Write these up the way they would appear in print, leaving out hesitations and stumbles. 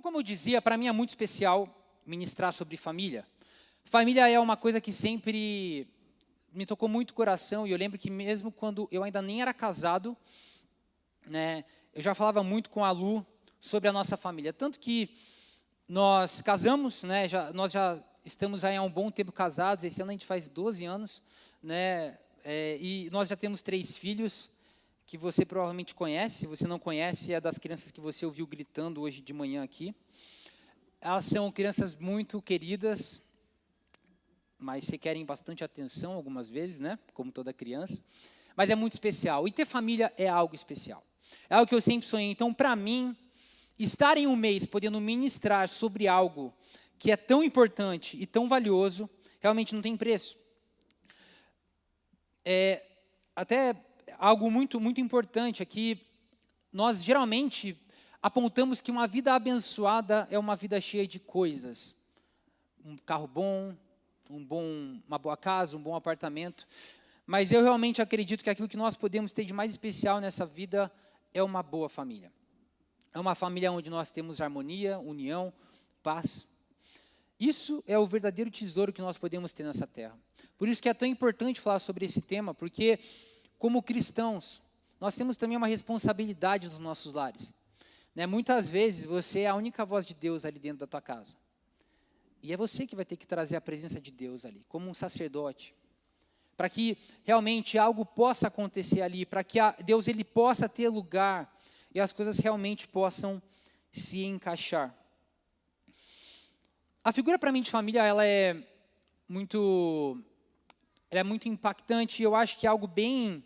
como eu dizia, para mim é muito especial ministrar sobre família. Família é uma coisa que sempre me tocou muito o coração, e eu lembro que mesmo quando eu ainda nem era casado, né, eu já falava muito com a Lu sobre a nossa família. Tanto que nós casamos, né, nós já estamos aí há um bom tempo casados, esse ano a gente faz 12 anos, né, e nós já temos 3 filhos, que você provavelmente conhece. Se você não conhece, é das crianças que você ouviu gritando hoje de manhã aqui. Elas são crianças muito queridas, mas requerem bastante atenção algumas vezes, né? Como toda criança. Mas é muito especial. E ter família é algo especial. É algo que eu sempre sonhei. Então, para mim, estar em um mês podendo ministrar sobre algo que é tão importante e tão valioso, realmente não tem preço. Até algo muito, muito importante aqui, nós geralmente apontamos que uma vida abençoada é uma vida cheia de coisas. Um carro bom, uma boa casa, um bom apartamento. Mas eu realmente acredito que aquilo que nós podemos ter de mais especial nessa vida é uma boa família. É uma família onde nós temos harmonia, união, paz. Isso é o verdadeiro tesouro que nós podemos ter nessa terra. Por isso que é tão importante falar sobre esse tema, porque como cristãos, nós temos também uma responsabilidade nos nossos lares. Né? Muitas vezes você é a única voz de Deus ali dentro da tua casa. E é você que vai ter que trazer a presença de Deus ali, como um sacerdote. Para que realmente algo possa acontecer ali, para que Deus ele possa ter lugar e as coisas realmente possam se encaixar. A figura para mim de família, ela é muito impactante. Eu acho que é algo bem...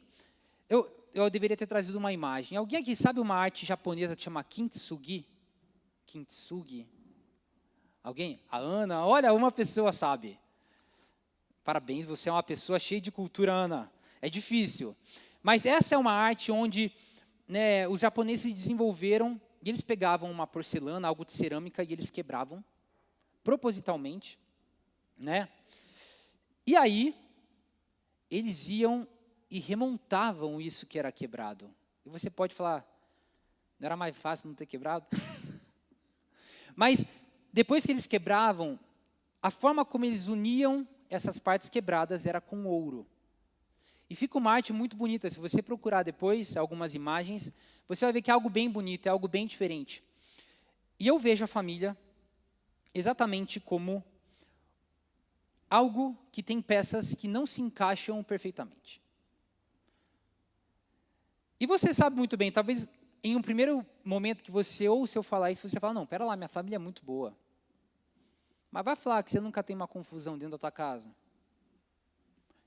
Eu deveria ter trazido uma imagem. Alguém aqui sabe uma arte japonesa que chama Kintsugi? Kintsugi? Alguém? A Ana? Olha, uma pessoa sabe. Parabéns, você é uma pessoa cheia de cultura, Ana. É difícil. Mas essa é uma arte onde, né, os japoneses desenvolveram, e eles pegavam uma porcelana, algo de cerâmica, e eles quebravam, propositalmente, né? E aí, eles iam e remontavam isso que era quebrado. E você pode falar, não era mais fácil não ter quebrado? Mas, depois que eles quebravam, a forma como eles uniam essas partes quebradas era com ouro. E fica uma arte muito bonita. Se você procurar depois algumas imagens, você vai ver que é algo bem bonito, é algo bem diferente. E eu vejo a família exatamente como algo que tem peças que não se encaixam perfeitamente. E você sabe muito bem, talvez em um primeiro momento que você ouça eu falar isso, você fala, não, pera lá, minha família é muito boa. Mas vai falar que você nunca tem uma confusão dentro da tua casa.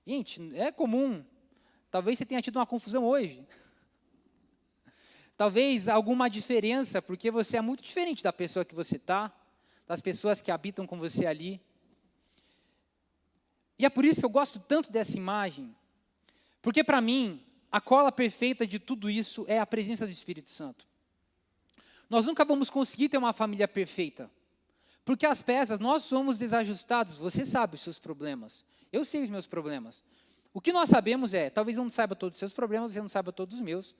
Gente, é comum. Talvez você tenha tido uma confusão hoje. Talvez alguma diferença, porque você é muito diferente da pessoa que você está, das pessoas que habitam com você ali. E é por isso que eu gosto tanto dessa imagem, porque para mim, a cola perfeita de tudo isso é a presença do Espírito Santo. Nós nunca vamos conseguir ter uma família perfeita, porque as peças, nós somos desajustados, você sabe os seus problemas, eu sei os meus problemas. O que nós sabemos é, talvez eu não saiba todos os seus problemas, você não saiba todos os meus,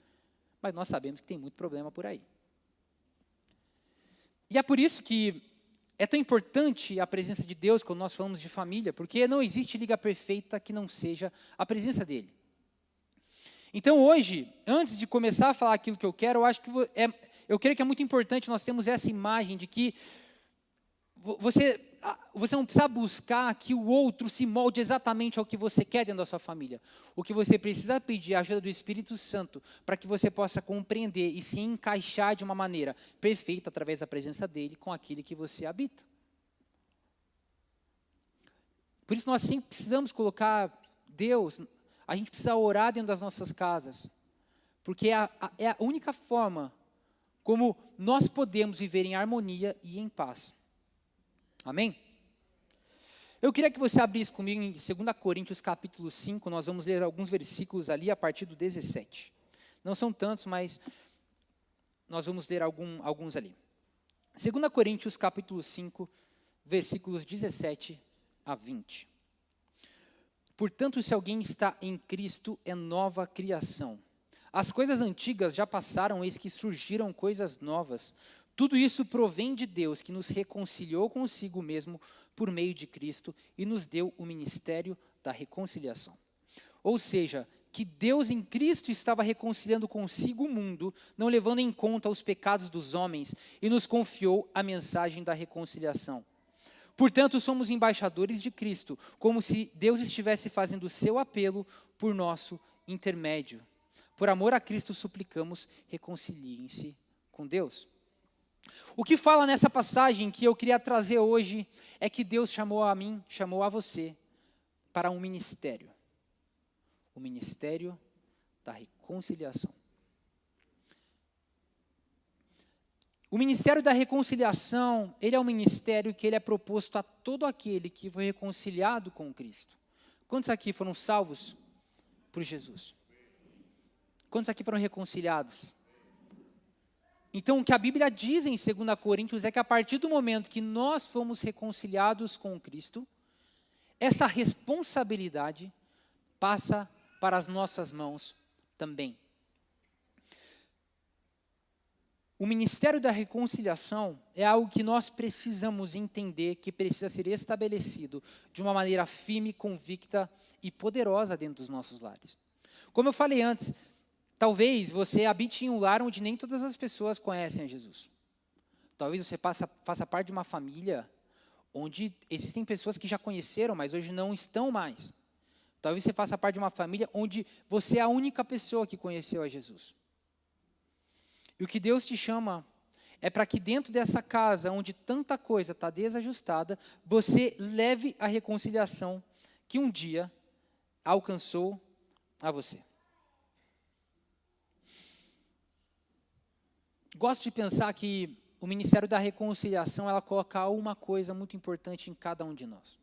mas nós sabemos que tem muito problema por aí. E é por isso que é tão importante a presença de Deus quando nós falamos de família, porque não existe liga perfeita que não seja a presença dEle. Então hoje, antes de começar a falar aquilo que eu quero, eu creio que é muito importante nós termos essa imagem de que você não precisa buscar que o outro se molde exatamente ao que você quer dentro da sua família. O que você precisa pedir é a ajuda do Espírito Santo para que você possa compreender e se encaixar de uma maneira perfeita através da presença dEle com aquele que você habita. Por isso nós sempre precisamos colocar Deus, a gente precisa orar dentro das nossas casas, porque é a única forma como nós podemos viver em harmonia e em paz. Amém? Eu queria que você abrisse comigo em 2 Coríntios capítulo 5, nós vamos ler alguns versículos ali a partir do 17. Não são tantos, mas nós vamos ler alguns ali. 2 Coríntios capítulo 5, versículos 17 a 20. Portanto, se alguém está em Cristo, é nova criação. As coisas antigas já passaram, eis que surgiram coisas novas. Tudo isso provém de Deus, que nos reconciliou consigo mesmo por meio de Cristo e nos deu o ministério da reconciliação. Ou seja, que Deus em Cristo estava reconciliando consigo o mundo, não levando em conta os pecados dos homens, e nos confiou a mensagem da reconciliação. Portanto, somos embaixadores de Cristo, como se Deus estivesse fazendo o seu apelo por nosso intermédio. Por amor a Cristo suplicamos, reconciliem-se com Deus. O que fala nessa passagem que eu queria trazer hoje é que Deus chamou a mim, chamou a você para um ministério. O ministério da reconciliação. O ministério da reconciliação, ele é um ministério que ele é proposto a todo aquele que foi reconciliado com Cristo. Quantos aqui foram salvos por Jesus? Quantos aqui foram reconciliados? Então, o que a Bíblia diz em 2 Coríntios é que a partir do momento que nós fomos reconciliados com Cristo, essa responsabilidade passa para as nossas mãos também. O ministério da reconciliação é algo que nós precisamos entender, que precisa ser estabelecido de uma maneira firme, convicta e poderosa dentro dos nossos lares. Como eu falei antes, talvez você habite em um lar onde nem todas as pessoas conhecem a Jesus. Talvez você faça parte de uma família onde existem pessoas que já conheceram, mas hoje não estão mais. Talvez você faça parte de uma família onde você é a única pessoa que conheceu a Jesus. E o que Deus te chama é para que dentro dessa casa, onde tanta coisa está desajustada, você leve a reconciliação que um dia alcançou a você. Gosto de pensar que o ministério da reconciliação, ela coloca uma coisa muito importante em cada um de nós.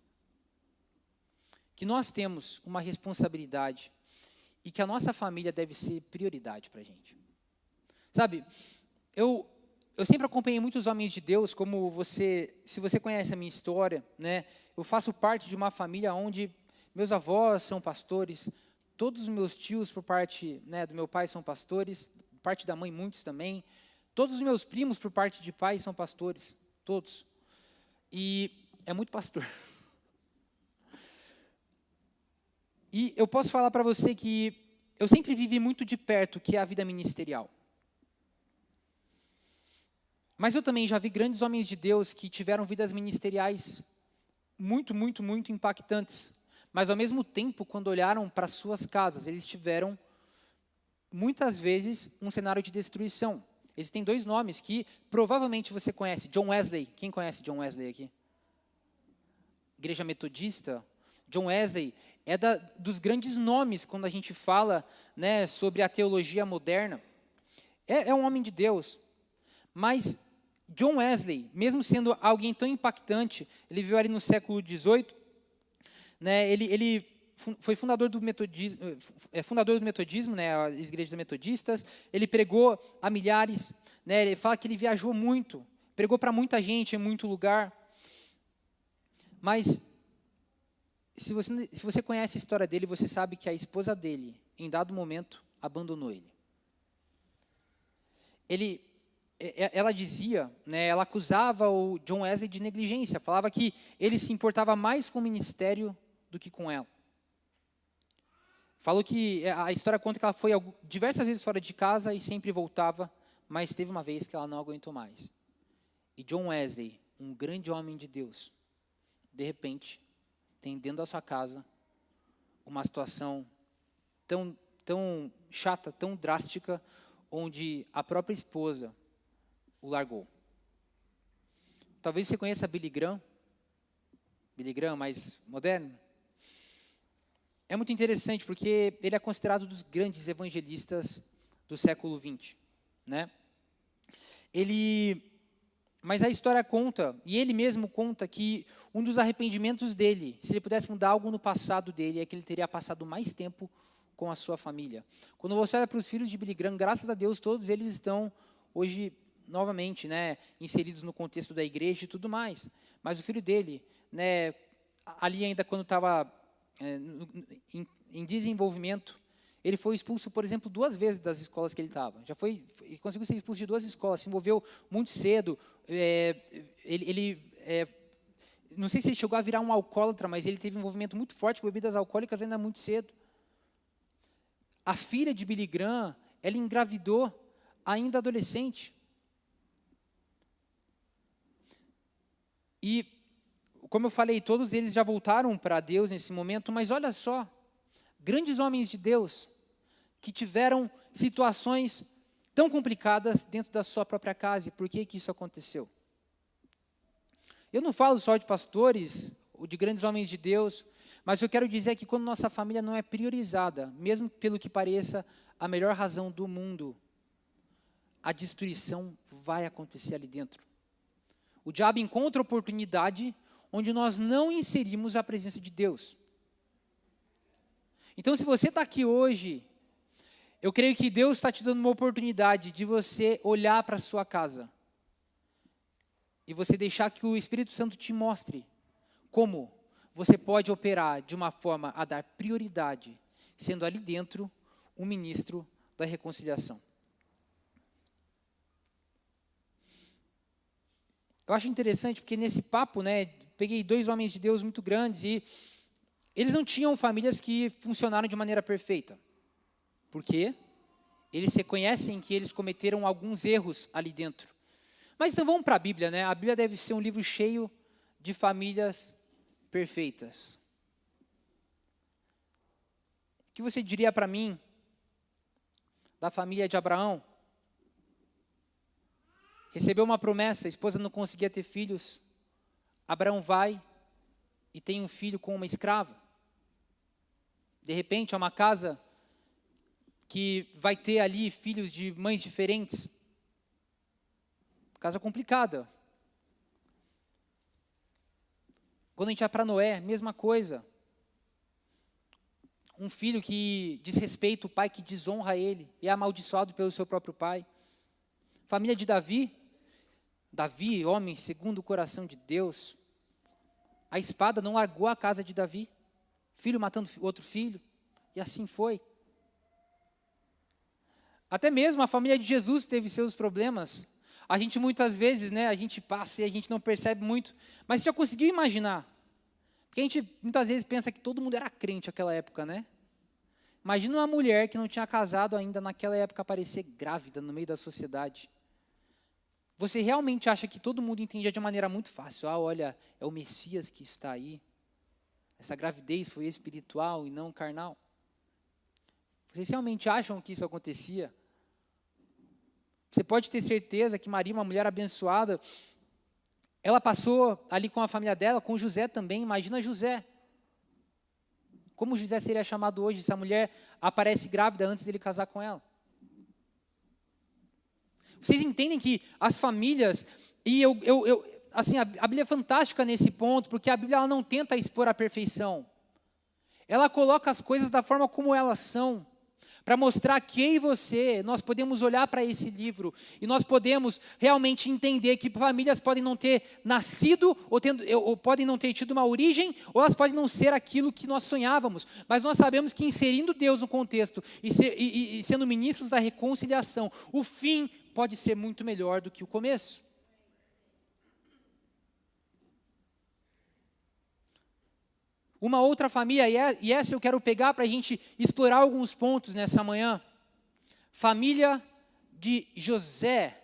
Que nós temos uma responsabilidade e que a nossa família deve ser prioridade para a gente. Sabe, eu sempre acompanhei muitos homens de Deus, como se você conhece a minha história, né? Eu faço parte de uma família onde meus avós são pastores, todos os meus tios por parte, né, do meu pai são pastores, por parte da mãe muitos também, todos os meus primos por parte de pai são pastores, todos. E é muito pastor. E eu posso falar para você que eu sempre vivi muito de perto o que é a vida ministerial. Mas eu também já vi grandes homens de Deus que tiveram vidas ministeriais muito, muito, muito impactantes. Mas, ao mesmo tempo, quando olharam para suas casas, eles tiveram, muitas vezes, um cenário de destruição. Existem dois nomes que provavelmente você conhece. John Wesley. Quem conhece John Wesley aqui? Igreja Metodista. John Wesley é dos grandes nomes quando a gente fala, né, sobre a teologia moderna. É um homem de Deus. Mas John Wesley, mesmo sendo alguém tão impactante, ele viveu ali no século XVIII, né, ele foi fundador do metodismo, né, as igrejas metodistas, ele pregou a milhares, né, ele fala que ele viajou muito, pregou para muita gente em muito lugar. Mas, se você conhece a história dele, você sabe que a esposa dele, em dado momento, abandonou ele. Ela dizia, né, ela acusava o John Wesley de negligência, falava que ele se importava mais com o ministério do que com ela. Falou que a história conta que ela foi diversas vezes fora de casa e sempre voltava, mas teve uma vez que ela não aguentou mais. E John Wesley, um grande homem de Deus, de repente, tem dentro da sua casa uma situação tão chata, tão drástica, onde a própria esposa o largou. Talvez você conheça Billy Graham mais moderno. É muito interessante porque ele é considerado dos grandes evangelistas do século XX, né? Mas a história conta, e ele mesmo conta que um dos arrependimentos dele, se ele pudesse mudar algo no passado dele, é que ele teria passado mais tempo com a sua família. Quando você olha para os filhos de Billy Graham, graças a Deus, todos eles estão hoje novamente, né, inseridos no contexto da igreja e tudo mais. Mas o filho dele, né, ali ainda quando estava em desenvolvimento, ele foi expulso, por exemplo, 2 vezes das escolas que ele estava. Ele conseguiu ser expulso de 2 escolas, se envolveu muito cedo. Não sei se ele chegou a virar um alcoólatra, mas ele teve um envolvimento muito forte com bebidas alcoólicas ainda muito cedo. A filha de Billy Graham, ela engravidou ainda adolescente. E, como eu falei, todos eles já voltaram para Deus nesse momento, mas olha só, grandes homens de Deus que tiveram situações tão complicadas dentro da sua própria casa. E por que isso aconteceu? Eu não falo só de pastores ou de grandes homens de Deus, mas eu quero dizer que quando nossa família não é priorizada, mesmo pelo que pareça a melhor razão do mundo, a destruição vai acontecer ali dentro. O diabo encontra oportunidade onde nós não inserimos a presença de Deus. Então, se você está aqui hoje, eu creio que Deus está te dando uma oportunidade de você olhar para a sua casa e você deixar que o Espírito Santo te mostre como você pode operar de uma forma a dar prioridade, sendo ali dentro um ministro da reconciliação. Eu acho interessante porque nesse papo, peguei 2 homens de Deus muito grandes e eles não tinham famílias que funcionaram de maneira perfeita. Por quê? Eles reconhecem que eles cometeram alguns erros ali dentro. Mas então vamos para a Bíblia, A Bíblia deve ser um livro cheio de famílias perfeitas. O que você diria para mim da família de Abraão? Recebeu uma promessa, a esposa não conseguia ter filhos. Abraão vai e tem um filho com uma escrava. De repente, é uma casa que vai ter ali filhos de mães diferentes. Casa complicada. Quando a gente vai para Noé, mesma coisa. Um filho que desrespeita o pai, que desonra ele, e é amaldiçoado pelo seu próprio pai. Família de Davi. Davi, homem segundo o coração de Deus. A espada não largou a casa de Davi. Filho matando outro filho. E assim foi. Até mesmo a família de Jesus teve seus problemas. A gente muitas vezes, a gente passa e a gente não percebe muito. Mas você já conseguiu imaginar? Porque a gente muitas vezes pensa que todo mundo era crente naquela época, Imagina uma mulher que não tinha casado ainda naquela época aparecer grávida no meio da sociedade. Você realmente acha que todo mundo entendia de maneira muito fácil? Olha, é o Messias que está aí. Essa gravidez foi espiritual e não carnal. Vocês realmente acham que isso acontecia? Você pode ter certeza que Maria, uma mulher abençoada, ela passou ali com a família dela, com José também. Imagina José. Como José seria chamado hoje se a mulher aparece grávida antes dele casar com ela? Vocês entendem que as famílias, e assim, a Bíblia é fantástica nesse ponto, porque a Bíblia ela não tenta expor a perfeição. Ela coloca as coisas da forma como elas são, para mostrar que eu e você, nós podemos olhar para esse livro e nós podemos realmente entender que famílias podem não ter nascido ou podem não ter tido uma origem, ou elas podem não ser aquilo que nós sonhávamos, mas nós sabemos que inserindo Deus no contexto e sendo ministros da reconciliação, o fim pode ser muito melhor do que o começo. Uma outra família, e essa eu quero pegar para a gente explorar alguns pontos nessa manhã. Família de José,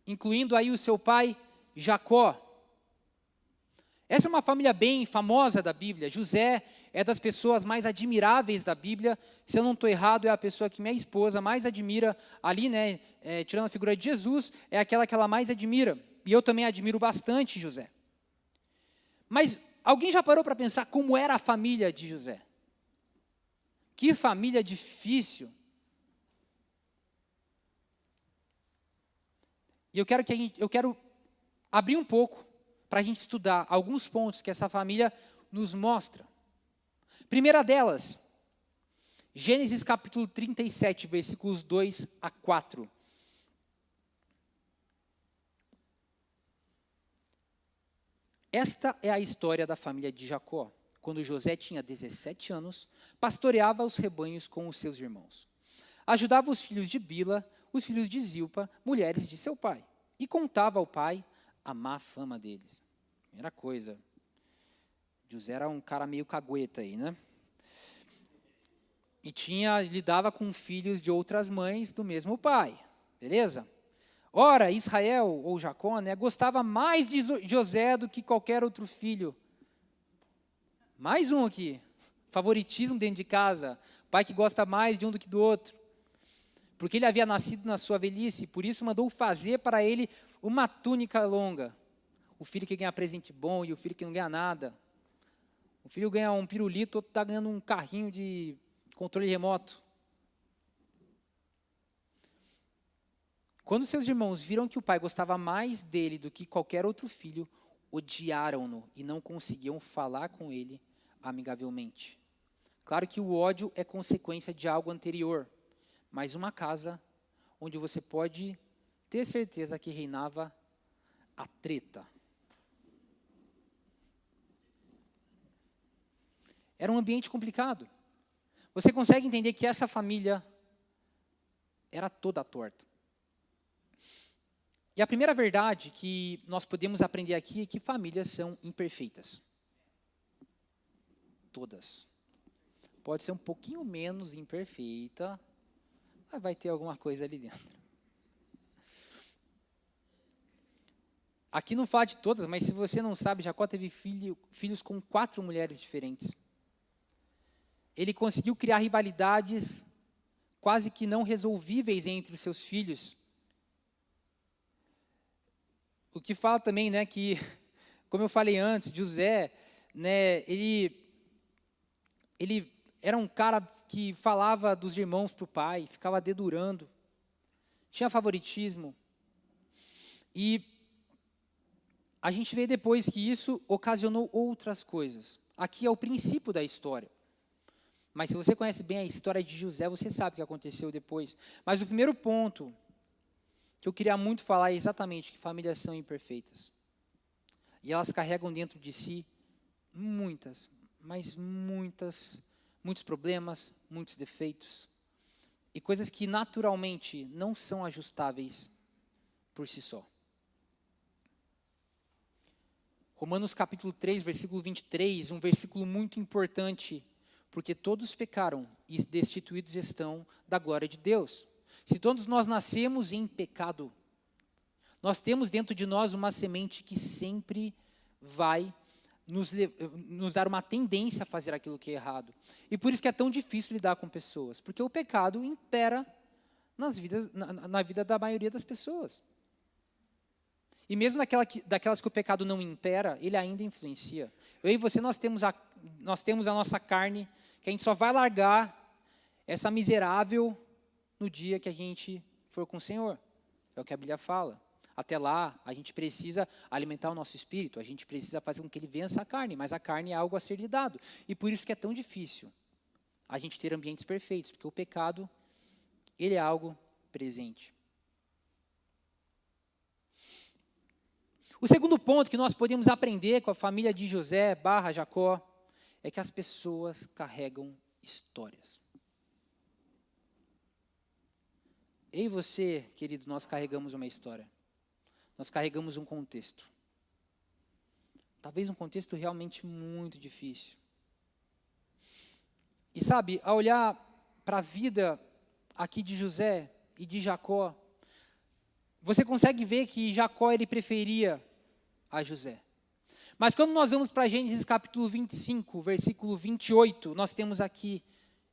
incluindo aí o seu pai Jacó. Essa é uma família bem famosa da Bíblia. José é das pessoas mais admiráveis da Bíblia. Se eu não estou errado, é a pessoa que minha esposa mais admira ali, tirando a figura de Jesus, é aquela que ela mais admira. E eu também admiro bastante José. Mas alguém já parou para pensar como era a família de José? Que família difícil. E eu quero abrir um pouco para a gente estudar alguns pontos que essa família nos mostra. Primeira delas, Gênesis capítulo 37, versículos 2 a 4. Esta é a história da família de Jacó. quando José tinha 17 anos, pastoreava os rebanhos com os seus irmãos. Ajudava os filhos de Bila, os filhos de Zilpa, mulheres de seu pai, e contava ao pai a má fama deles. Primeira coisa, José era um cara meio cagueta aí, né? E lidava com filhos de outras mães do mesmo pai, beleza? Ora, Israel, ou Jacó, né, gostava mais de José do que qualquer outro filho. Mais um aqui, favoritismo dentro de casa, pai que gosta mais de um do que do outro. Porque ele havia nascido na sua velhice, por isso mandou fazer para ele uma túnica longa. O filho que ganha presente bom e o filho que não ganha nada. O filho ganha um pirulito, outro está ganhando um carrinho de controle remoto. Quando seus irmãos viram que o pai gostava mais dele do que qualquer outro filho, odiaram-no e não conseguiam falar com ele amigavelmente. Claro que o ódio é consequência de algo anterior, mas uma casa onde você pode ter certeza que reinava a treta. Era um ambiente complicado. Você consegue entender que essa família era toda torta. E a primeira verdade que nós podemos aprender aqui é que famílias são imperfeitas. Todas. Pode ser um pouquinho menos imperfeita, mas vai ter alguma coisa ali dentro. Aqui não fala de todas, mas se você não sabe, Jacó teve filhos com 4 mulheres diferentes. Ele conseguiu criar rivalidades quase que não resolvíveis entre os seus filhos. O que fala também, né, que, como eu falei antes, José, né, ele era um cara que falava dos irmãos para o pai, ficava dedurando, tinha favoritismo. E a gente vê depois que isso ocasionou outras coisas. Aqui é o princípio da história. Mas se você conhece bem a história de José, você sabe o que aconteceu depois. Mas o primeiro ponto que eu queria muito falar é exatamente que famílias são imperfeitas. E elas carregam dentro de si muitos problemas, muitos defeitos. E coisas que naturalmente não são ajustáveis por si só. Romanos capítulo 3, versículo 23, um versículo muito importante, porque todos pecaram e destituídos estão da glória de Deus. Se todos nós nascemos em pecado, nós temos dentro de nós uma semente que sempre vai nos dar uma tendência a fazer aquilo que é errado. E por isso que é tão difícil lidar com pessoas, porque o pecado impera na vida da maioria das pessoas. E mesmo daquelas que o pecado não impera, ele ainda influencia. Eu e você, nós temos a nossa carne, que a gente só vai largar essa miserável no dia que a gente for com o Senhor. É o que a Bíblia fala. Até lá, a gente precisa alimentar o nosso espírito, a gente precisa fazer com que ele vença a carne, mas a carne é algo a ser lidado. E por isso que é tão difícil a gente ter ambientes perfeitos, porque o pecado, ele é algo presente. O segundo ponto que nós podemos aprender com a família de José / Jacó é que as pessoas carregam histórias. Eu e você, querido, nós carregamos uma história. Nós carregamos um contexto. Talvez um contexto realmente muito difícil. E sabe, ao olhar para a vida aqui de José e de Jacó, você consegue ver que Jacó ele preferia a José. Mas quando nós vamos para Gênesis capítulo 25, versículo 28, nós temos aqui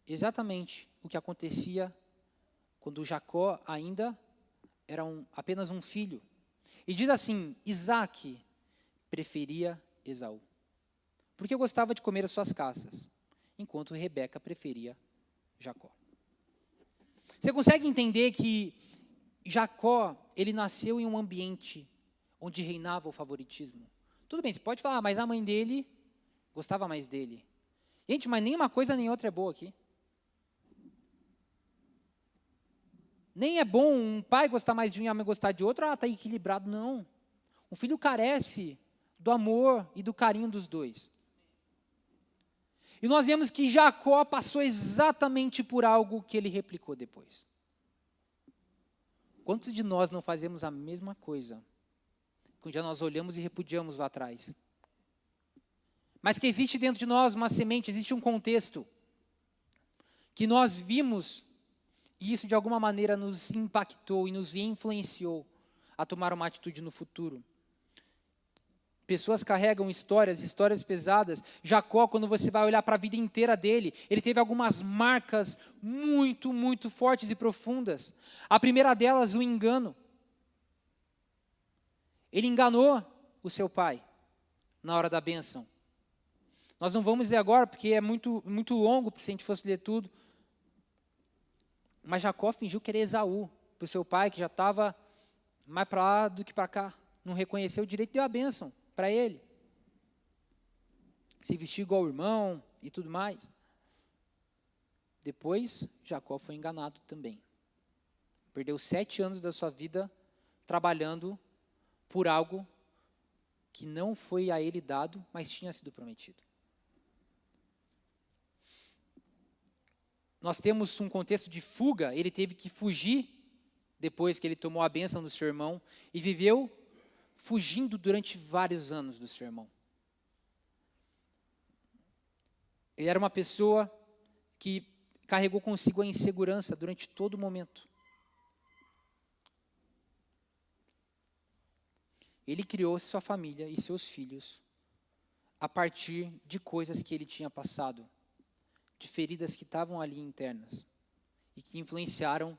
exatamente o que acontecia quando Jacó ainda era apenas um filho. E diz assim, Isaac preferia Esaú, porque gostava de comer as suas caças, enquanto Rebeca preferia Jacó. Você consegue entender que Jacó, ele nasceu em um ambiente onde reinava o favoritismo? Tudo bem, você pode falar, mas a mãe dele gostava mais dele. Gente, mas nem uma coisa nem outra é boa aqui. Nem é bom um pai gostar mais de um e a mãe gostar de outro, está equilibrado, não. Um filho carece do amor e do carinho dos dois. E nós vemos que Jacó passou exatamente por algo que ele replicou depois. Quantos de nós não fazemos a mesma coisa que um dia nós olhamos e repudiamos lá atrás? Mas que existe dentro de nós uma semente, existe um contexto que nós vimos e isso de alguma maneira nos impactou e nos influenciou a tomar uma atitude no futuro. Pessoas carregam histórias pesadas. Jacó, quando você vai olhar para a vida inteira dele, ele teve algumas marcas muito, muito fortes e profundas. A primeira delas, o engano. Ele enganou o seu pai na hora da bênção. Nós não vamos ler agora, porque é muito, muito longo, se a gente fosse ler tudo. Mas Jacó fingiu que era Esaú, para o seu pai, que já estava mais para lá do que para cá. Não reconheceu o direito, deu a bênção para ele. Se vestiu igual o irmão e tudo mais. Depois, Jacó foi enganado também. Perdeu 7 anos da sua vida trabalhando por algo que não foi a ele dado, mas tinha sido prometido. Nós temos um contexto de fuga, ele teve que fugir depois que ele tomou a bênção do seu irmão e viveu fugindo durante vários anos do seu irmão. Ele era uma pessoa que carregou consigo a insegurança durante todo o momento. Ele criou sua família e seus filhos a partir de coisas que ele tinha passado, de feridas que estavam ali internas e que influenciaram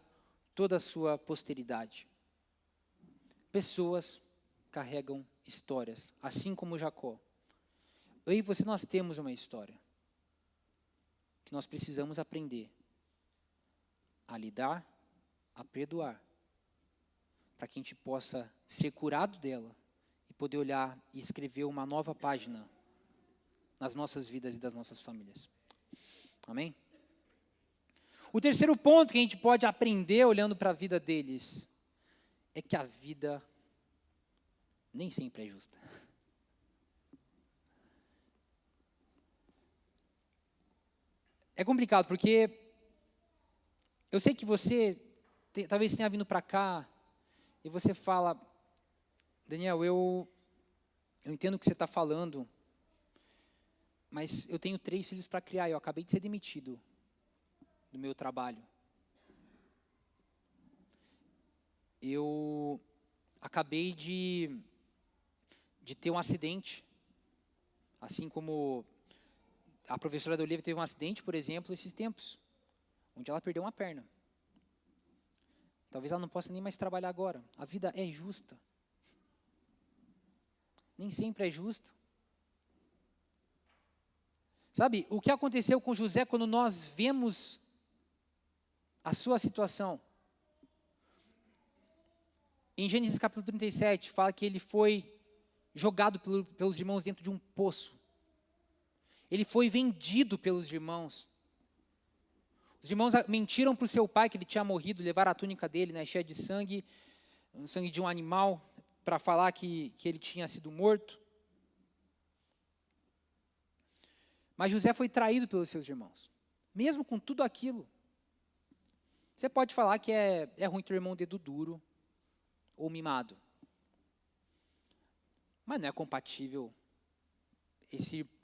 toda a sua posteridade. Pessoas carregam histórias, assim como Jacó. Eu e você, nós temos uma história que nós precisamos aprender a lidar, a perdoar, para que a gente possa ser curado dela e poder olhar e escrever uma nova página nas nossas vidas e das nossas famílias. Amém? O terceiro ponto que a gente pode aprender olhando para a vida deles é que a vida nem sempre é justa. É complicado porque eu sei que você talvez tenha vindo para cá e você fala, Daniel, eu entendo o que você está falando, mas eu tenho 3 filhos para criar e eu acabei de ser demitido do meu trabalho. Eu acabei de ter um acidente, assim como a professora da Olivia teve um acidente, por exemplo, esses tempos, onde ela perdeu uma perna. Talvez ela não possa nem mais trabalhar agora. A vida é justa. Nem sempre é justo. Sabe, o que aconteceu com José quando nós vemos a sua situação? Em Gênesis capítulo 37, fala que ele foi jogado pelos irmãos dentro de um poço. Ele foi vendido pelos irmãos. Os irmãos mentiram para o seu pai que ele tinha morrido, levaram a túnica dele, né, cheia de sangue, sangue de um animal, para falar que ele tinha sido morto. Mas José foi traído pelos seus irmãos. Mesmo com tudo aquilo. Você pode falar que é ruim ter irmão dedo duro ou mimado. Mas não é compatível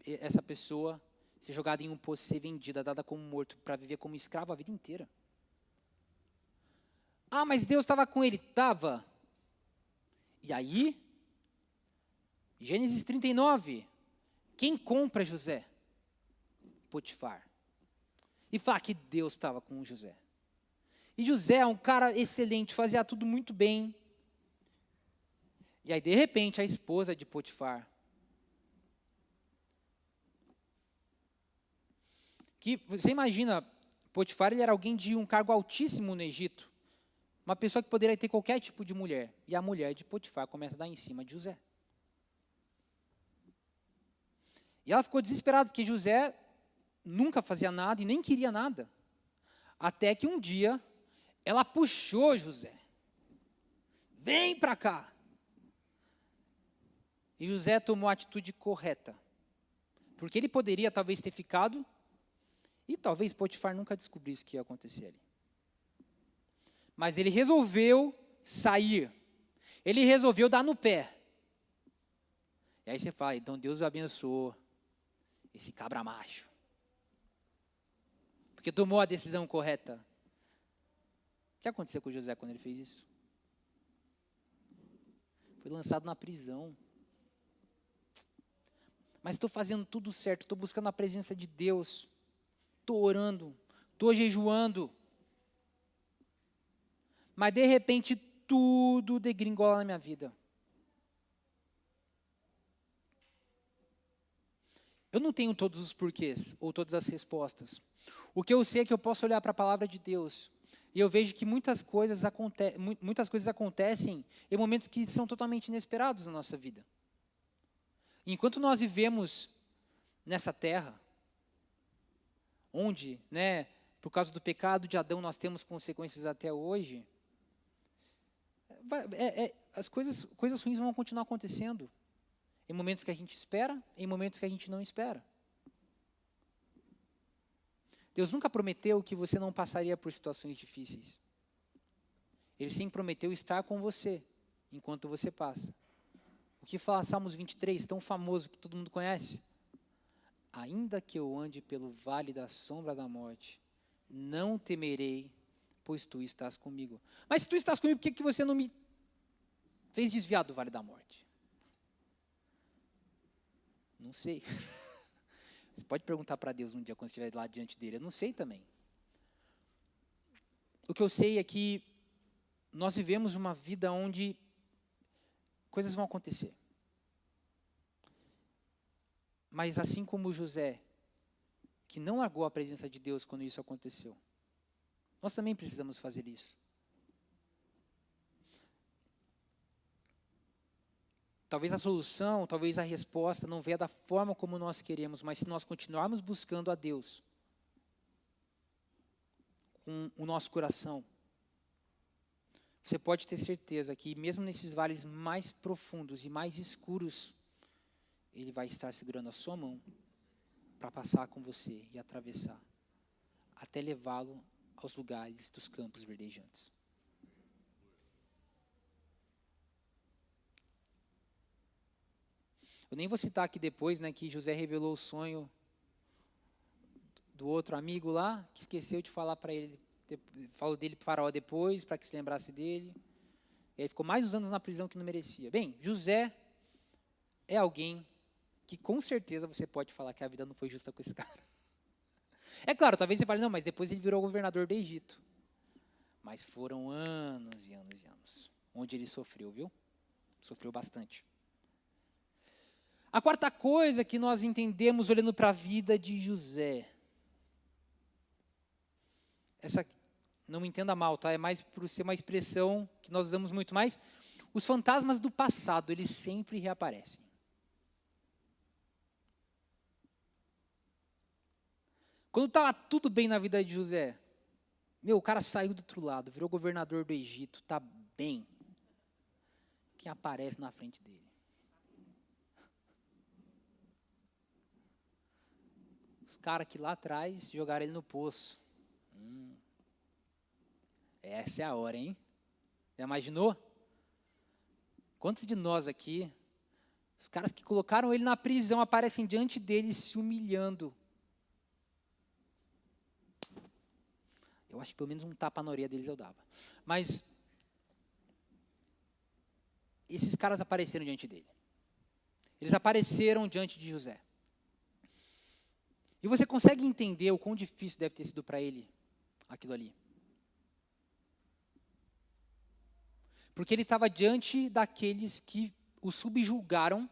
essa pessoa ser jogada em um poço, ser vendida, dada como morto, para viver como escravo a vida inteira. Ah, mas Deus estava com ele. Estava. E aí, Gênesis 39, quem compra José? Potifar. E fala que Deus estava com José. E José é um cara excelente, fazia tudo muito bem. E aí, de repente, a esposa de Potifar, que você imagina, Potifar ele era alguém de um cargo altíssimo no Egito, uma pessoa que poderia ter qualquer tipo de mulher, e a mulher de Potifar começa a dar em cima de José. E ela ficou desesperada, porque José nunca fazia nada e nem queria nada, até que um dia ela puxou José, vem para cá. E José tomou a atitude correta, Porque ele poderia talvez ter ficado e talvez Potifar nunca descobrisse o que ia acontecer ali. Mas ele resolveu sair. Ele resolveu dar no pé. E aí você fala, então Deus o abençoou esse cabra macho. Porque tomou a decisão correta. O que aconteceu com José quando ele fez isso? Foi lançado na prisão. Mas estou fazendo tudo certo, estou buscando a presença de Deus. Estou orando, estou jejuando. Mas de repente tudo degringola na minha vida. Eu não tenho todos os porquês ou todas as respostas. O que eu sei é que eu posso olhar para a palavra de Deus e eu vejo que muitas coisas acontecem em momentos que são totalmente inesperados na nossa vida. Enquanto nós vivemos nessa terra, onde, por causa do pecado de Adão, nós temos consequências até hoje, as coisas ruins vão continuar acontecendo. Em momentos que a gente espera, em momentos que a gente não espera. Deus nunca prometeu que você não passaria por situações difíceis. Ele sim prometeu estar com você, enquanto você passa. O que fala Salmos 23, tão famoso que todo mundo conhece? Ainda que eu ande pelo vale da sombra da morte, não temerei, pois tu estás comigo. Mas se tu estás comigo, por que você não me fez desviar do vale da morte? Não sei. Você pode perguntar para Deus um dia quando estiver lá diante dele. Eu não sei também. O que eu sei é que nós vivemos uma vida onde coisas vão acontecer. Mas assim como José, que não largou a presença de Deus quando isso aconteceu, nós também precisamos fazer isso. Talvez a solução, talvez a resposta não venha da forma como nós queremos, mas se nós continuarmos buscando a Deus com o nosso coração, você pode ter certeza que mesmo nesses vales mais profundos e mais escuros, Ele vai estar segurando a sua mão para passar com você e atravessar, até levá-lo aos lugares dos campos verdejantes. Eu nem vou citar aqui depois, que José revelou o sonho do outro amigo lá, que esqueceu de falar para ele, falou dele para o faraó depois, para que se lembrasse dele. E aí ficou mais uns anos na prisão que não merecia. Bem, José é alguém que com certeza você pode falar que a vida não foi justa com esse cara. É claro, talvez você fale, não, mas depois ele virou governador do Egito. Mas foram anos e anos e anos, onde ele sofreu, viu? Sofreu bastante. A quarta coisa que nós entendemos olhando para a vida de José, essa, não me entenda mal, tá? É mais por ser uma expressão que nós usamos muito mais. Os fantasmas do passado, eles sempre reaparecem. Quando estava tudo bem na vida de José, o cara saiu do outro lado, virou governador do Egito, está bem. Quem aparece na frente dele? Os caras que lá atrás jogaram ele no poço. Essa é a hora, hein? Já imaginou? Quantos de nós aqui, os caras que colocaram ele na prisão aparecem diante dele se humilhando? Eu acho que pelo menos um tapa na orelha deles eu dava. Mas esses caras apareceram diante dele. Eles apareceram diante de José. E você consegue entender o quão difícil deve ter sido para ele aquilo ali? Porque ele estava diante daqueles que o subjugaram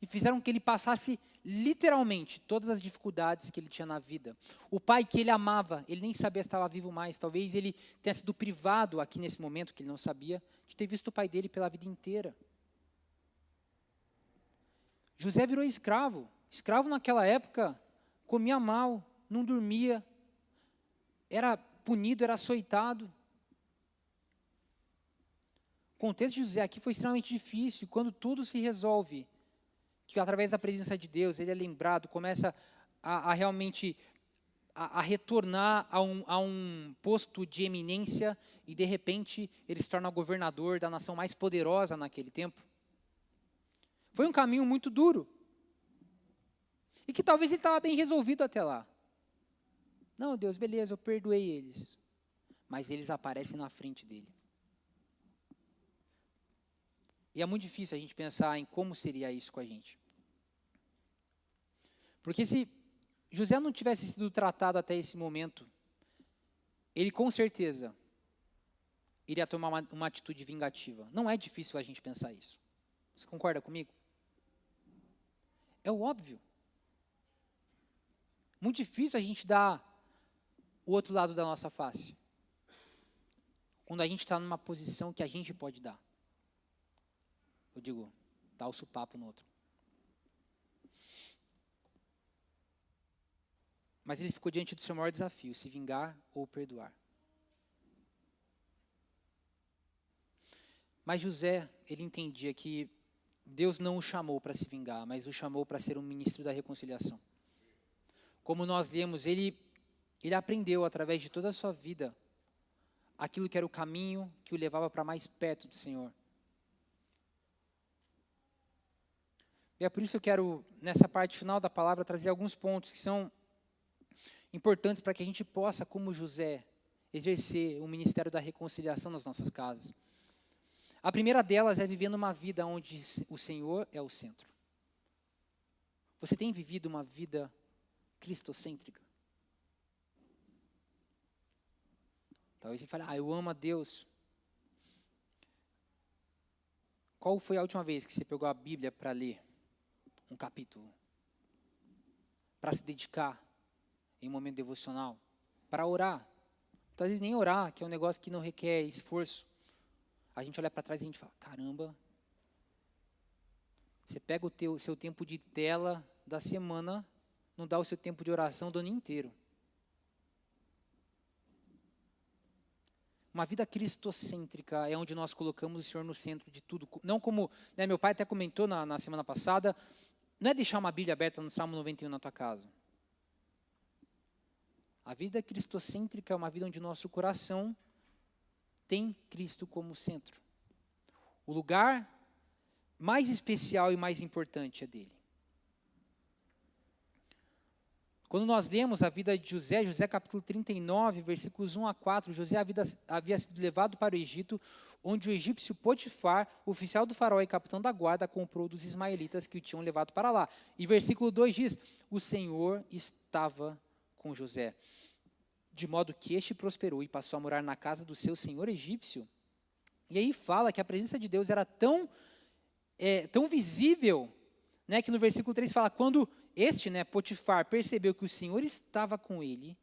e fizeram que ele passasse literalmente todas as dificuldades que ele tinha na vida. O pai que ele amava, ele nem sabia se estava vivo mais. Talvez ele tenha sido privado aqui nesse momento, que ele não sabia, de ter visto o pai dele pela vida inteira. José virou escravo. Escravo naquela época comia mal, não dormia, era punido, era açoitado. O contexto de José aqui foi extremamente difícil. Quando tudo se resolve, que através da presença de Deus, ele é lembrado, começa a realmente a retornar a um posto de eminência e, de repente, ele se torna governador da nação mais poderosa naquele tempo. Foi um caminho muito duro. E que talvez ele estava bem resolvido até lá. Não, Deus, beleza, eu perdoei eles. Mas eles aparecem na frente dele. E é muito difícil a gente pensar em como seria isso com a gente. Porque se José não tivesse sido tratado até esse momento, ele com certeza iria tomar uma atitude vingativa. Não é difícil a gente pensar isso. Você concorda comigo? É o óbvio. Muito difícil a gente dar o outro lado da nossa face. Quando a gente está numa posição que a gente pode dar. Eu digo, dar o supapo no outro. Mas ele ficou diante do seu maior desafio, se vingar ou perdoar. Mas José, ele entendia que Deus não o chamou para se vingar, mas o chamou para ser um ministro da reconciliação. Como nós lemos, ele aprendeu através de toda a sua vida aquilo que era o caminho que o levava para mais perto do Senhor. E é por isso que eu quero, nessa parte final da palavra, trazer alguns pontos que são importantes para que a gente possa, como José, exercer o ministério da reconciliação nas nossas casas. A primeira delas é vivendo uma vida onde o Senhor é o centro. Você tem vivido uma vida cristocêntrica? Talvez você fale, eu amo a Deus. Qual foi a última vez que você pegou a Bíblia para ler um capítulo? Para se dedicar em um momento devocional? Para orar? Às vezes nem orar, que é um negócio que não requer esforço. A gente olha para trás e a gente fala, caramba. Você pega o seu tempo de tela da semana, não dá o seu tempo de oração do ano inteiro. Uma vida cristocêntrica é onde nós colocamos o Senhor no centro de tudo. Não como, meu pai até comentou na semana passada, não é deixar uma Bíblia aberta no Salmo 91 na tua casa. A vida cristocêntrica é uma vida onde nosso coração tem Cristo como centro. O lugar mais especial e mais importante é dele. Quando nós lemos a vida de José capítulo 39, versículos 1 a 4, José havia sido levado para o Egito, onde o egípcio Potifar, oficial do faraó e capitão da guarda, comprou dos ismaelitas que o tinham levado para lá. E versículo 2 diz, o Senhor estava com José, de modo que este prosperou e passou a morar na casa do seu senhor egípcio. E aí fala que a presença de Deus era tão visível, que no versículo 3 fala, quando este, Potifar, percebeu que o Senhor estava com ele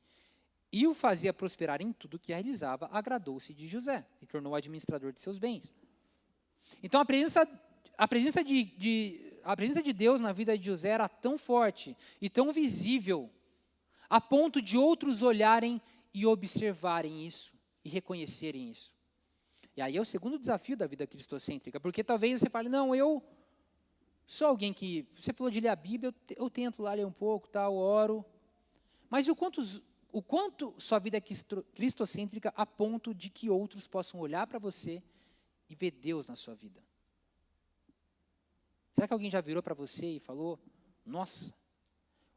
e o fazia prosperar em tudo que realizava, agradou-se de José e tornou administrador de seus bens. Então a presença de Deus na vida de José era tão forte e tão visível, a ponto de outros olharem e observarem isso e reconhecerem isso. E aí é o segundo desafio da vida cristocêntrica, porque talvez você fale, não, eu sou alguém que, você falou de ler a Bíblia, eu tento lá ler um pouco, oro, mas o quanto sua vida é cristocêntrica a ponto de que outros possam olhar para você e ver Deus na sua vida? Será que alguém já virou para você e falou, nossa,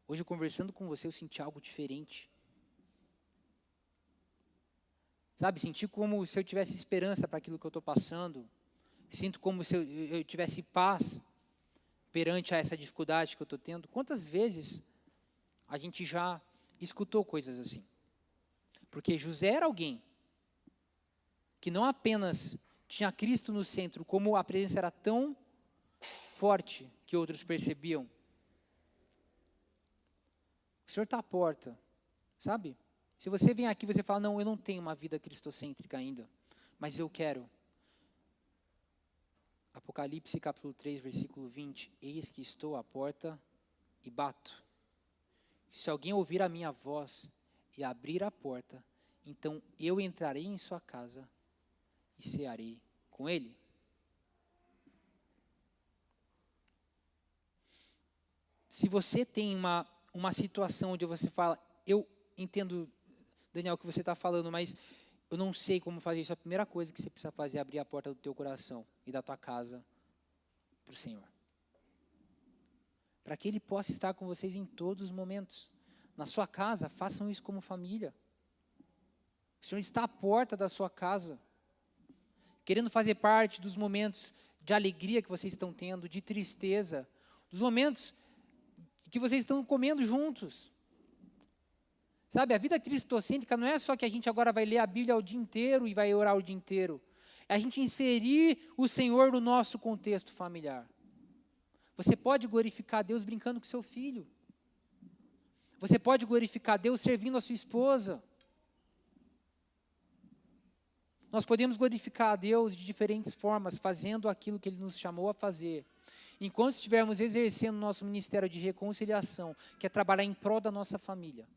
hoje conversando com você eu senti algo diferente? Sabe, senti como se eu tivesse esperança para aquilo que eu estou passando, sinto como se eu tivesse paz perante a essa dificuldade que eu estou tendo. Quantas vezes a gente já escutou coisas assim? Porque José era alguém que não apenas tinha Cristo no centro, como a presença era tão forte que outros percebiam. O Senhor está à porta, sabe? Se você vem aqui e você fala, não, eu não tenho uma vida cristocêntrica ainda, mas eu quero. Apocalipse capítulo 3, versículo 20, eis que estou à porta e bato. Se alguém ouvir a minha voz e abrir a porta, então eu entrarei em sua casa e cearei com ele. Se você tem uma situação onde você fala, eu entendo, Daniel, o que você está falando, mas eu não sei como fazer isso, a primeira coisa que você precisa fazer é abrir a porta do teu coração e da tua casa para o Senhor. Para que Ele possa estar com vocês em todos os momentos. Na sua casa, façam isso como família. O Senhor está à porta da sua casa, querendo fazer parte dos momentos de alegria que vocês estão tendo, de tristeza, dos momentos que vocês estão comendo juntos. Sabe, a vida cristocêntrica não é só que a gente agora vai ler a Bíblia o dia inteiro e vai orar o dia inteiro. É a gente inserir o Senhor no nosso contexto familiar. Você pode glorificar Deus brincando com seu filho. Você pode glorificar Deus servindo a sua esposa. Nós podemos glorificar a Deus de diferentes formas, fazendo aquilo que Ele nos chamou a fazer. Enquanto estivermos exercendo nosso ministério de reconciliação, que é trabalhar em prol da nossa família,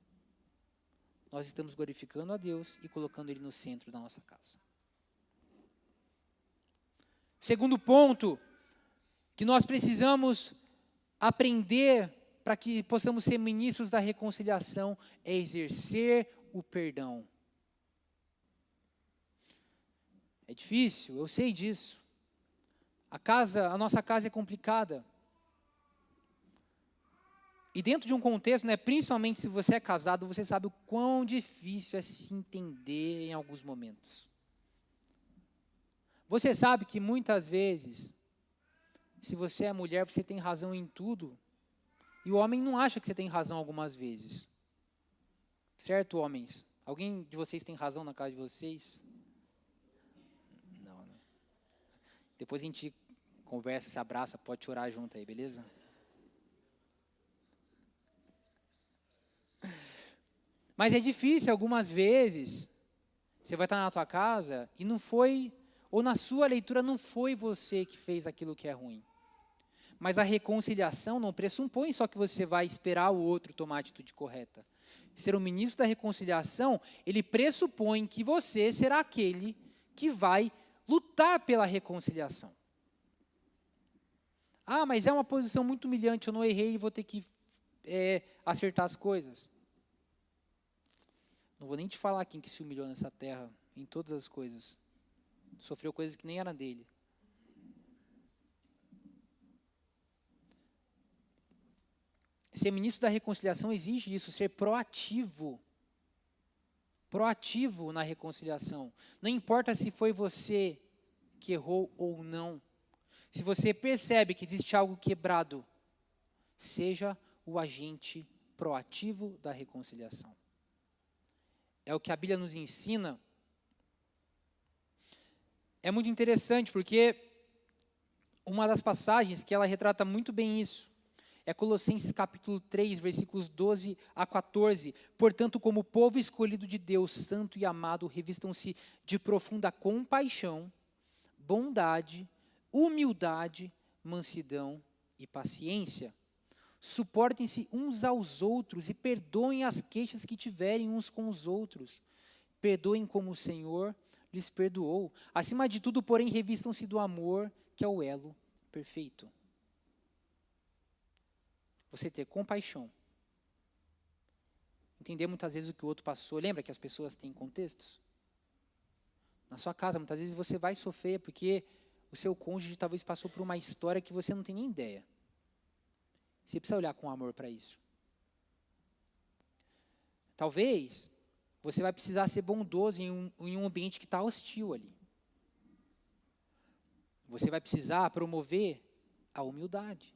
nós estamos glorificando a Deus e colocando Ele no centro da nossa casa. Segundo ponto, que nós precisamos aprender para que possamos ser ministros da reconciliação, é exercer o perdão. É difícil, eu sei disso. A nossa casa é complicada. E dentro de um contexto, né, principalmente se você é casado, você sabe o quão difícil é se entender em alguns momentos. Você sabe que muitas vezes, se você é mulher, você tem razão em tudo, e o homem não acha que você tem razão algumas vezes. Certo, homens? Alguém de vocês tem razão na casa de vocês? Não, né? Depois a gente conversa, se abraça, pode chorar junto aí, beleza? Mas é difícil algumas vezes, você vai estar na tua casa e não foi, ou na sua leitura não foi você que fez aquilo que é ruim. Mas a reconciliação não pressupõe só que você vai esperar o outro tomar a atitude correta. Ser um ministro da reconciliação, ele pressupõe que você será aquele que vai lutar pela reconciliação. Ah, mas é uma posição muito humilhante, eu não errei e vou ter que acertar as coisas. Não vou nem te falar quem que se humilhou nessa terra, em todas as coisas. Sofreu coisas que nem eram dele. Ser ministro da reconciliação exige isso, ser proativo. Proativo na reconciliação. Não importa se foi você que errou ou não. Se você percebe que existe algo quebrado, seja o agente proativo da reconciliação. É o que a Bíblia nos ensina. É muito interessante porque uma das passagens que ela retrata muito bem isso é Colossenses capítulo 3, versículos 12 a 14. Portanto, como povo escolhido de Deus, santo e amado, revistam-se de profunda compaixão, bondade, humildade, mansidão e paciência. Suportem-se uns aos outros e perdoem as queixas que tiverem uns com os outros. Perdoem como o Senhor lhes perdoou. Acima de tudo, porém, revistam-se do amor, que é o elo perfeito. Você ter compaixão. Entender muitas vezes o que o outro passou. Lembra que as pessoas têm contextos? Na sua casa, muitas vezes você vai sofrer porque o seu cônjuge talvez passou por uma história que você não tem nem ideia. Você precisa olhar com amor para isso. Talvez você vai precisar ser bondoso em um ambiente que está hostil ali. Você vai precisar promover a humildade,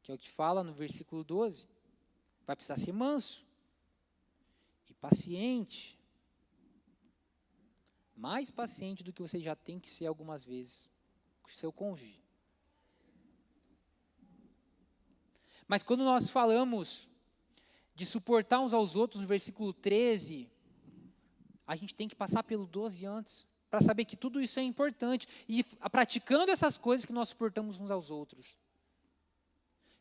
que é o que fala no versículo 12. Vai precisar ser manso e paciente. Mais paciente do que você já tem que ser algumas vezes com o seu cônjuge. Mas quando nós falamos de suportar uns aos outros, no versículo 13, a gente tem que passar pelo 12 antes, para saber que tudo isso é importante. E praticando essas coisas que nós suportamos uns aos outros.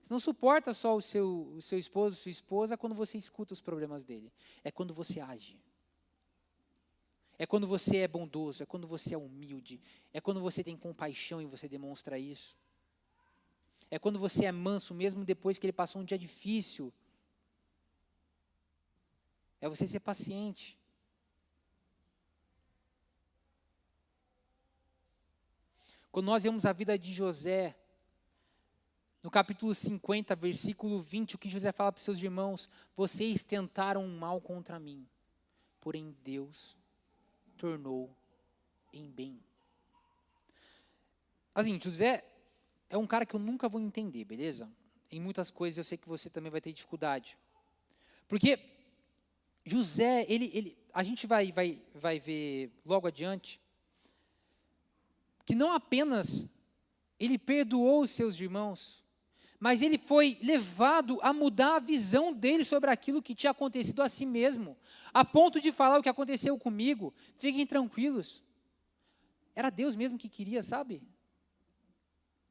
Você não suporta só o seu esposo, sua esposa, quando você escuta os problemas dele. É quando você age. É quando você é bondoso, é quando você é humilde. É quando você tem compaixão e você demonstra isso. é quando você é manso, mesmo depois que ele passou um dia difícil. É você ser paciente. Quando nós vemos a vida de José, no capítulo 50, versículo 20, o que José fala para os seus irmãos: vocês tentaram um mal contra mim, porém Deus tornou em bem. Assim, José é um cara que eu nunca vou entender, beleza? Em muitas coisas eu sei que você também vai ter dificuldade. Porque José, a gente vai ver logo adiante, que não apenas ele perdoou os seus irmãos, mas ele foi levado a mudar a visão dele sobre aquilo que tinha acontecido a si mesmo, a ponto de falar: o que aconteceu comigo, fiquem tranquilos. Era Deus mesmo que queria, sabe?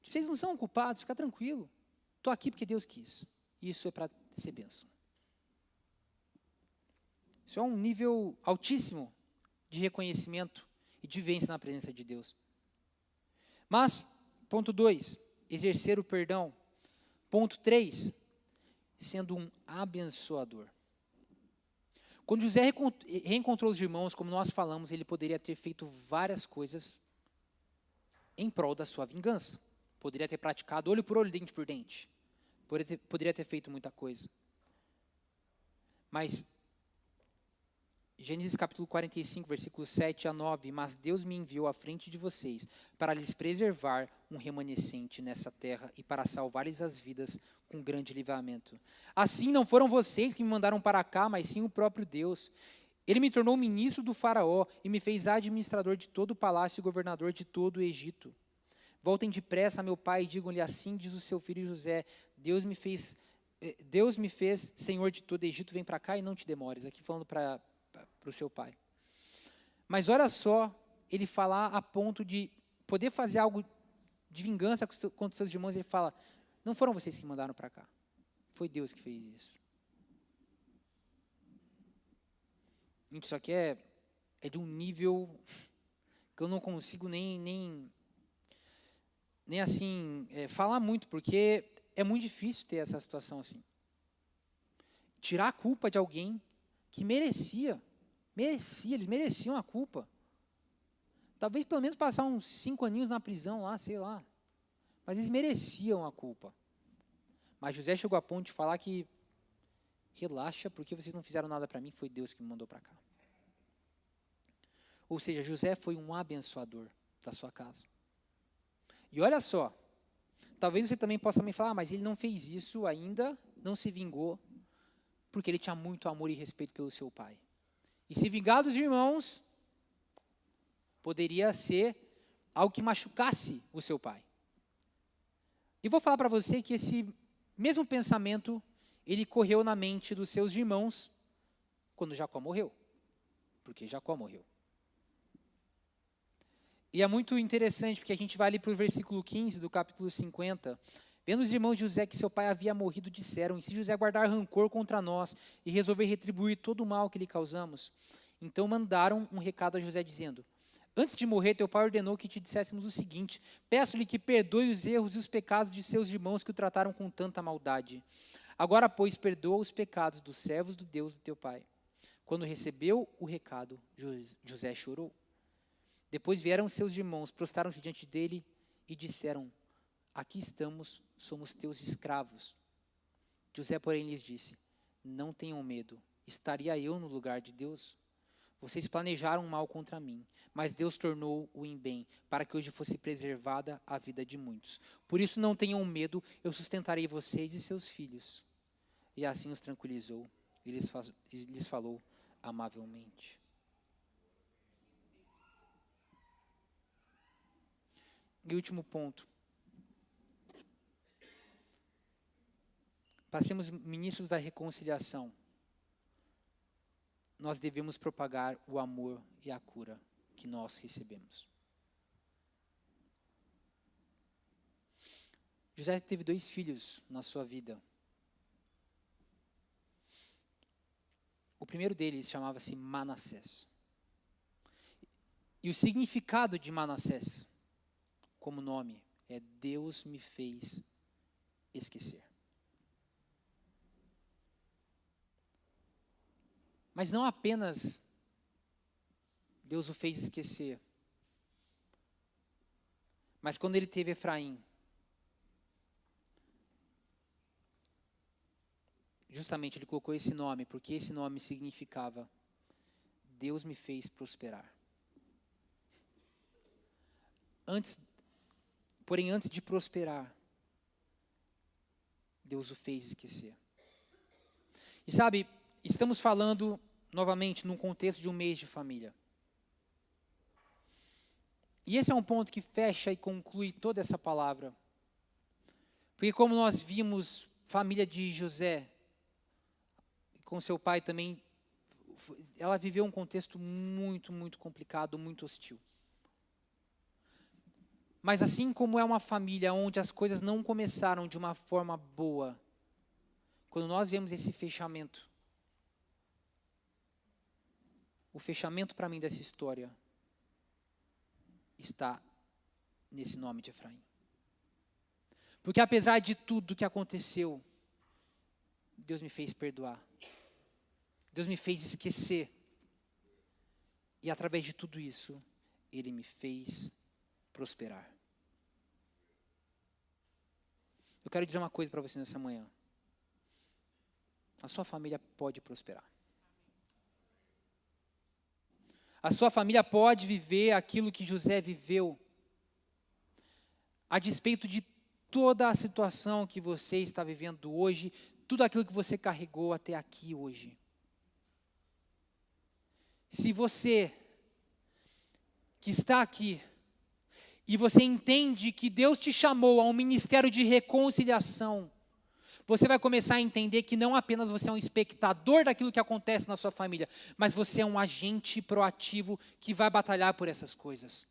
Vocês não são culpados, fica tranquilo. Estou aqui porque Deus quis. Isso é para ser bênção. Isso é um nível altíssimo de reconhecimento e de vivência na presença de Deus. Mas, ponto 2, exercer o perdão. Ponto 3, sendo um abençoador. Quando José reencontrou os irmãos, como nós falamos, ele poderia ter feito várias coisas em prol da sua vingança. Poderia ter praticado olho por olho, dente por dente. Poderia ter feito muita coisa. Mas, Gênesis capítulo 45, versículos 7 a 9, mas Deus me enviou à frente de vocês para lhes preservar um remanescente nessa terra e para salvar-lhes as vidas com grande livramento. Assim não foram vocês que me mandaram para cá, mas sim o próprio Deus. Ele me tornou ministro do faraó e me fez administrador de todo o palácio e governador de todo o Egito. Voltem depressa a meu pai e digam-lhe: assim diz o seu filho José, Deus me fez senhor de todo o Egito, vem para cá e não te demores. Aqui falando para o seu pai. Mas olha só, ele falar a ponto de poder fazer algo de vingança contra seus irmãos, ele fala: não foram vocês que mandaram para cá, foi Deus que fez isso. Gente, isso aqui é de um nível que eu não consigo nem assim, falar muito, porque é muito difícil ter essa situação assim. Tirar a culpa de alguém que eles mereciam a culpa. Talvez pelo menos passar uns 5 aninhos na prisão lá, sei lá. Mas eles mereciam a culpa. Mas José chegou a ponto de falar que: relaxa, porque vocês não fizeram nada para mim, foi Deus que me mandou para cá. Ou seja, José foi um abençoador da sua casa. E olha só, talvez você também possa me falar: mas ele não fez isso ainda, não se vingou, porque ele tinha muito amor e respeito pelo seu pai. E se vingar dos irmãos, poderia ser algo que machucasse o seu pai. E vou falar para você que esse mesmo pensamento, ele correu na mente dos seus irmãos quando Jacó morreu. Porque Jacó morreu. E é muito interessante, porque a gente vai ali para o versículo 15 do capítulo 50. Vendo os irmãos de José que seu pai havia morrido, disseram: e se José guardar rancor contra nós e resolver retribuir todo o mal que lhe causamos? Então mandaram um recado a José, dizendo: antes de morrer, teu pai ordenou que te disséssemos o seguinte: peço-lhe que perdoe os erros e os pecados de seus irmãos que o trataram com tanta maldade. Agora, pois, perdoa os pecados dos servos do Deus do teu pai. Quando recebeu o recado, José chorou. Depois vieram seus irmãos, prostraram-se diante dele e disseram: aqui estamos, somos teus escravos. José, porém, lhes disse: não tenham medo, estaria eu no lugar de Deus? Vocês planejaram mal contra mim, mas Deus tornou-o em bem, para que hoje fosse preservada a vida de muitos. Por isso não tenham medo, eu sustentarei vocês e seus filhos. E assim os tranquilizou e lhes falou amavelmente. E último ponto. Para sermos ministros da reconciliação, nós devemos propagar o amor e a cura que nós recebemos. José teve 2 filhos na sua vida. O primeiro deles chamava-se Manassés. E o significado de Manassés, como nome, é Deus me fez esquecer. Mas não apenas Deus o fez esquecer, mas quando ele teve Efraim, justamente ele colocou esse nome, porque esse nome significava: Deus me fez prosperar. Porém, antes de prosperar, Deus o fez esquecer. E sabe, estamos falando novamente num contexto de um mês de família. E esse é um ponto que fecha e conclui toda essa palavra. Porque como nós vimos, família de José, com seu pai também, ela viveu um contexto muito, muito complicado, muito hostil. Mas assim como é uma família onde as coisas não começaram de uma forma boa, quando nós vemos esse fechamento, o fechamento para mim dessa história está nesse nome de Efraim. Porque apesar de tudo que aconteceu, Deus me fez perdoar. Deus me fez esquecer. E através de tudo isso, Ele me fez prosperar. Eu quero dizer uma coisa para você nessa manhã. A sua família pode prosperar. A sua família pode viver aquilo que José viveu, a despeito de toda a situação que você está vivendo hoje, tudo aquilo que você carregou até aqui hoje. Se você que está aqui e você entende que Deus te chamou a um ministério de reconciliação, você vai começar a entender que não apenas você é um espectador daquilo que acontece na sua família, mas você é um agente proativo que vai batalhar por essas coisas.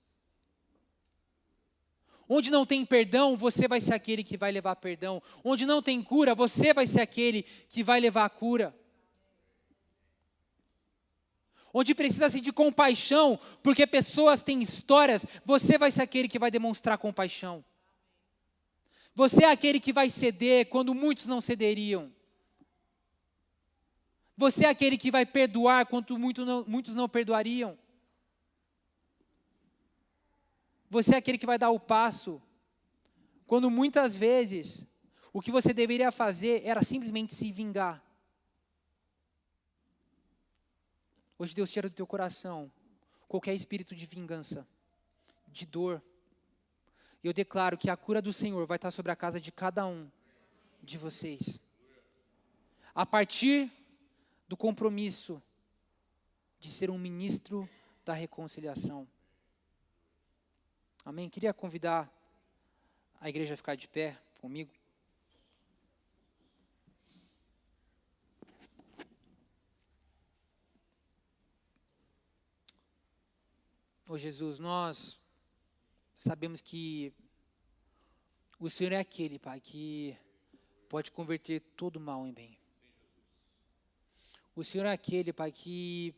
Onde não tem perdão, você vai ser aquele que vai levar perdão. Onde não tem cura, você vai ser aquele que vai levar a cura. Onde precisa-se de compaixão, porque pessoas têm histórias, você vai ser aquele que vai demonstrar compaixão. Você é aquele que vai ceder quando muitos não cederiam. Você é aquele que vai perdoar quando muitos não perdoariam. Você é aquele que vai dar o passo quando muitas vezes o que você deveria fazer era simplesmente se vingar. Hoje Deus tira do teu coração qualquer espírito de vingança, de dor. E eu declaro que a cura do Senhor vai estar sobre a casa de cada um de vocês. A partir do compromisso de ser um ministro da reconciliação. Amém? Queria convidar a igreja a ficar de pé comigo. Ô Jesus, nós sabemos que o Senhor é aquele, Pai, que pode converter todo mal em bem. O Senhor é aquele, Pai, que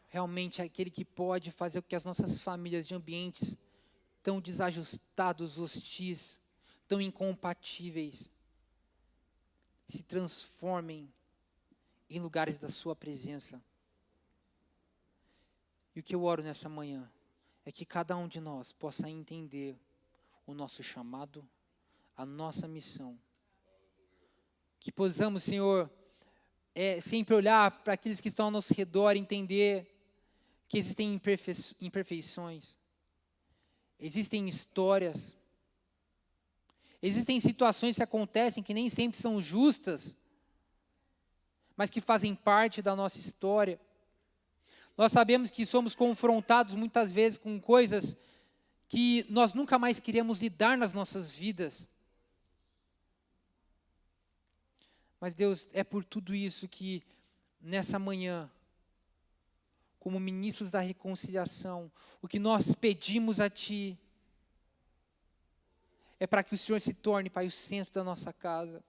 realmente é aquele que pode fazer com que as nossas famílias de ambientes tão desajustados, hostis, tão incompatíveis, se transformem em lugares da sua presença. E o que eu oro nessa manhã é que cada um de nós possa entender o nosso chamado, a nossa missão. Que possamos, Senhor, sempre olhar para aqueles que estão ao nosso redor e entender que existem imperfeições, existem histórias, existem situações que acontecem que nem sempre são justas, mas que fazem parte da nossa história. Nós sabemos que somos confrontados muitas vezes com coisas que nós nunca mais queríamos lidar nas nossas vidas. Mas Deus, é por tudo isso que nessa manhã, como ministros da reconciliação, o que nós pedimos a Ti é para que o Senhor se torne, Pai, o centro da nossa casa.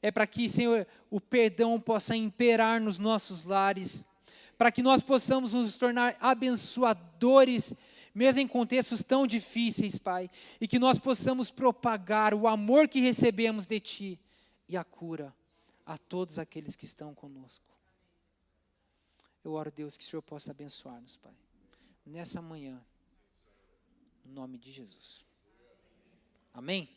É para que, Senhor, o perdão possa imperar nos nossos lares, para que nós possamos nos tornar abençoadores, mesmo em contextos tão difíceis, Pai, e que nós possamos propagar o amor que recebemos de Ti e a cura a todos aqueles que estão conosco. Eu oro, Deus, que o Senhor possa abençoar-nos, Pai, nessa manhã, no nome de Jesus. Amém?